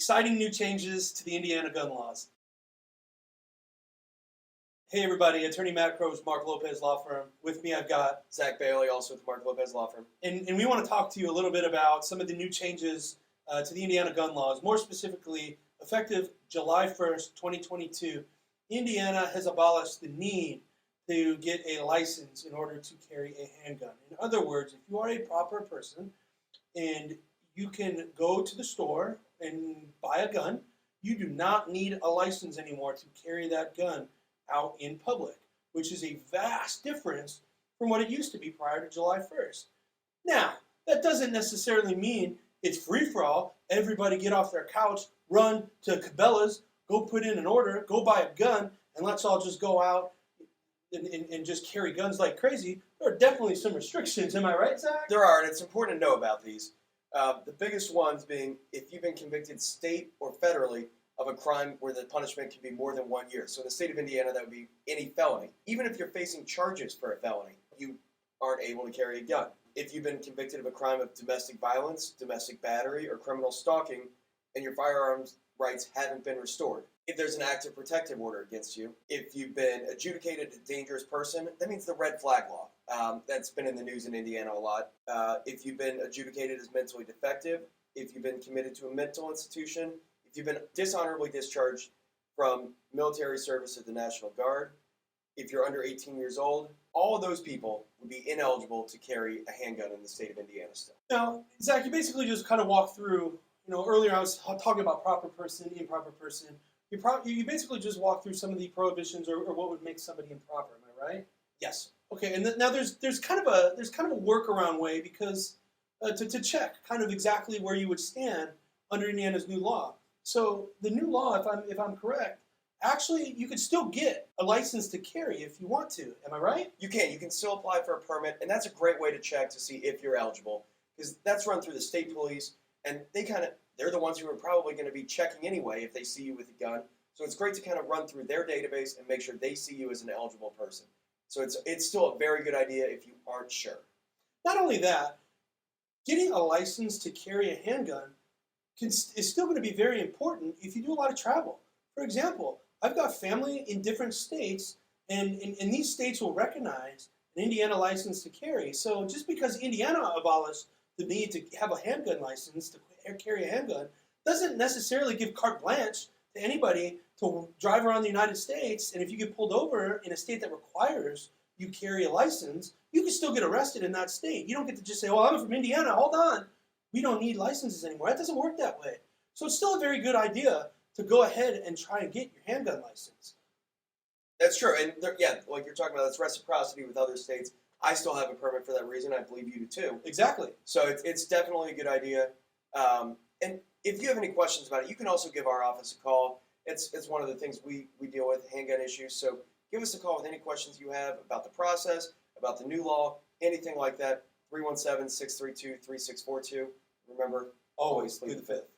Exciting new changes to the Indiana gun laws. Hey everybody, Attorney Matt Crow's Marc Lopez Law Firm. With me I've got Zach Bailey, also with the Marc Lopez Law Firm. And we want to talk to you a little bit about some of the new changes to the Indiana gun laws. More specifically, effective July 1st, 2022, Indiana has abolished the need to get a license in order to carry a handgun. In other words, if you are a proper person and you can go to the store and buy a gun, you do not need a license anymore to carry that gun out in public, which is a vast difference from what it used to be prior to July 1st. Now, that doesn't necessarily mean it's free-for-all. Everybody get off their couch, run to Cabela's, go put in an order, go buy a gun, and let's all just go out and just carry guns like crazy. There are definitely some restrictions. Am I right, Zach? There are, and it's important to know about these. The biggest ones being if you've been convicted state or federally of a crime where the punishment can be more than 1 year. So in the state of Indiana, that would be any felony. Even if you're facing charges for a felony, you aren't able to carry a gun. If you've been convicted of a crime of domestic violence, domestic battery, or criminal stalking, and your firearms rights haven't been restored. If there's an active protective order against you, if you've been adjudicated a dangerous person, that means the red flag law. That's been in the news in Indiana a lot. If you've been adjudicated as mentally defective, if you've been committed to a mental institution, if you've been dishonorably discharged from military service of the National Guard, if you're under 18 years old, all of those people would be ineligible to carry a handgun in the state of Indiana still. Now, Zach, you basically just kind of walked through, earlier I was talking about proper person, improper person. You basically just walked through some of the prohibitions or what would make somebody improper, am I right? Yes. Okay, and now there's kind of a workaround way because to check kind of exactly where you would stand under Indiana's new law. So the new law, if I'm correct, actually you could still get a license to carry if you want to. Am I right? You can. You can still apply for a permit, and that's a great way to check to see if you're eligible because that's run through the state police, and they're the ones who are probably going to be checking anyway if they see you with a gun. So it's great to kind of run through their database and make sure they see you as an eligible person. So it's still a very good idea if you aren't sure. Not only that, getting a license to carry a handgun is still going to be very important if you do a lot of travel. For example, I've got family in different states, and these states will recognize an Indiana license to carry. So just because Indiana abolished the need to have a handgun license to carry a handgun doesn't necessarily give carte blanche to anybody to drive around the United States. And if you get pulled over in a state that requires you carry a license, you can still get arrested in that state. You don't get to just say, well, I'm from Indiana, hold on. We don't need licenses anymore. That doesn't work that way. So it's still a very good idea to go ahead and try and get your handgun license. That's true. And like you're talking about, that's reciprocity with other states. I still have a permit for that reason. I believe you do too. Exactly. So it's definitely a good idea. And if you have any questions about it, you can also give our office a call. It's one of the things we deal with, handgun issues. So give us a call with any questions you have about the process, about the new law, anything like that. 317-632-3642. Remember, always plead the fifth.